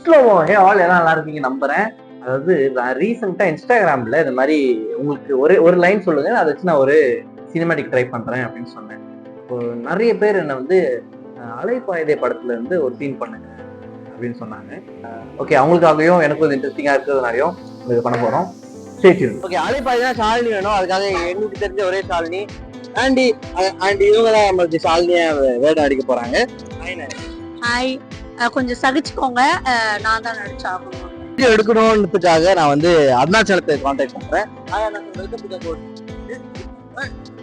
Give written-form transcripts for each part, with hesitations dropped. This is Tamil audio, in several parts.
ஸ்லோமோ ஆல் எல்லாம் நல்லா இருக்கீங்க நம்புறேன். அதாவது நான் ரீசெண்டா இன்ஸ்டாகிராம்ல இந்த மாதிரி உங்களுக்கு ஒரு லைன் சொல்லுங்க, அதை வச்சு நான் ஒரு சினிமாட்டிக் ட்ரை பண்றேன் அப்படின்னு சொன்னேன். இப்போ நிறைய பேர் என்ன வந்து அலைப்பாயுதே படத்துல இருந்து ஒரு சீன் பண்ணுங்க அப்படின்னு சொன்னாங்க. ஓகே, அவங்களுக்காகவும் எனக்கும் இன்ட்ரெஸ்டிங்கா இருக்கிறதுனாலையும் இது பண்ண போறோம். ஓகே, அலைப்பாயுதா ஷாலினி வேணும். அதுக்காக எங்களுக்கு தெரிஞ்ச ஒரே ஷாலினி ஆண்டி இவங்க தான் நம்மளுக்கு ஷாலினியா வேடம் அடிக்க போறாங்க. ஹாய், கொஞ்சம் சகிச்சுக்கோங்க, நான் தான் நடிச்சாகணும். வீடியோ எடுக்கணும்ன்றதுக்காக நான் வந்து அருணாச்சலத்தை கான்டாக்ட் பண்றேன்.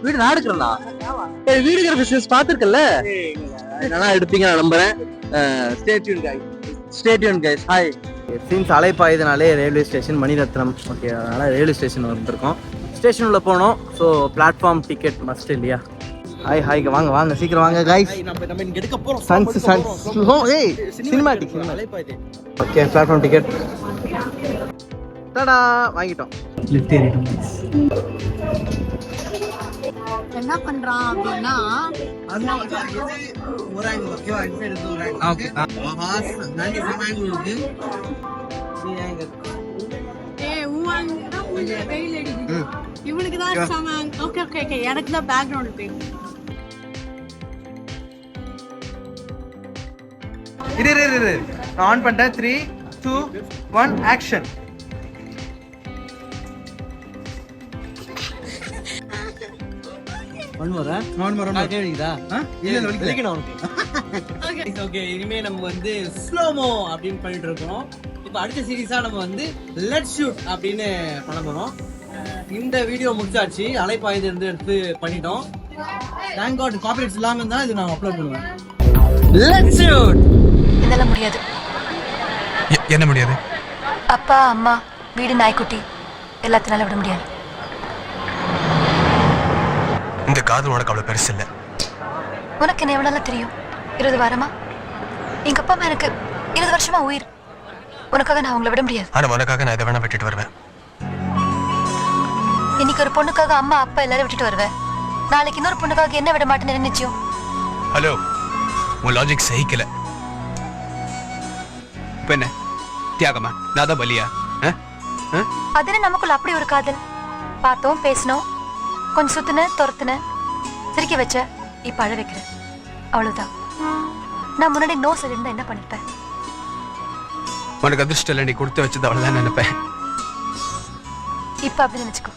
வீடு நான் எடுக்கிறேன்னா வீடு இருக்கிற பிசினஸ் பாத்துருக்கல, நல்லா எடுப்பீங்க நான் நம்புறேன். Stay tuned guys. Hi. Scenes அலைப்பாயுதனாலே ரயில்வே ஸ்டேஷன் மணிரத்னம். ஓகே, அதனால் ரயில்வே ஸ்டேஷன் வந்திருக்கோம். ஸ்டேஷன் உள்ள போனோம். ஸோ பிளாட்ஃபார்ம் டிக்கெட் மஸ்ட் இல்லையா? ஹாய் ஹாய், வாங்க வாங்க சீக்கிரம் வாங்க கைஸ். ஏய் சினிமாட்டிக் ஓகே, பிளாட்ஃபார்ம் டிக்கெட் டடா வாங்கிட்டோம். என்ன பண்றான் அப்படின்னா, இவனுக்கு தான் ஓகே ஓகே ஓகே, எனக்கு தான் பேக்ரவுண்ட் பேக். இரு நான் ஆன் பண்ணிட்டேன். 3 2 1 ஆக்ஷன். இனிமே நம்ம வந்து ஸ்லோமோ அப்படின்னு பண்ணிட்டு இருக்கோம். இப்போ அடுத்த சீரீஸா நம்ம வந்து லெட்ஸ் ஷூட் அப்படின்னு பண்ண போறோம். இந்த வீடியோ முடிச்சாச்சு, அலைப்பாயுது இருந்து எடுத்து பண்ணிட்டோம். தேங்க் காட் காப்பிரைட்ஸ் இல்லாம இருந்தா இது நான் அப்லோட் பண்ணுவேன். Let's shoot. இதெல்லாம் முடியாது. என்ன முடியாது? அப்பா அம்மா வீடு நாய்க்குட்டி எல்லாத்தினால விட முடியாது. இந்த காதல் உனக்கு அவ்வளவு பெருசு இல்ல. உனக்கு என்ன எவ்வளவு தெரியும்? 20 வாரமா எங்க அப்பா அம்மா எனக்கு 20 வருஷமா உயிர். உனக்காக நான் அவங்கள விட முடியாது. ஆனா உனக்காக நான் இதை வேணா விட்டுட்டு வருவேன். இன்னைக்கு ஒரு பொண்ணுக்காக அம்மா அப்பா எல்லாரும் விட்டுட்டு வருவேன். நாளைக்கு இன்னொரு பொண்ணுக்காக என்ன விட மாட்டேன்னு நிச்சயம். ஹலோ, உன் லாஜிக் சகிக்கல. இப்ப என்ன தியாகமா? நான் தான் பலியா? அதுன்னு நமக்குள்ள அப்படி ஒரு காதல். பார்த்தோம், பேசணும், கொஞ்சம் சுத்துன துரத்துன, சிரிக்க வச்ச, இப்ப அழ வைக்கிற, அவ்வளவுதான். நான் முன்னாடி நோ சொல்லியிருந்தா என்ன பண்ணிருப்பேன்? உனக்கு அதிர்ஷ்டம் இல்லை, நீ கொடுத்து வச்சது அவ்வளவுதான் நினைப்பேன். இப்ப அப்படி நினைச்சுக்கோ.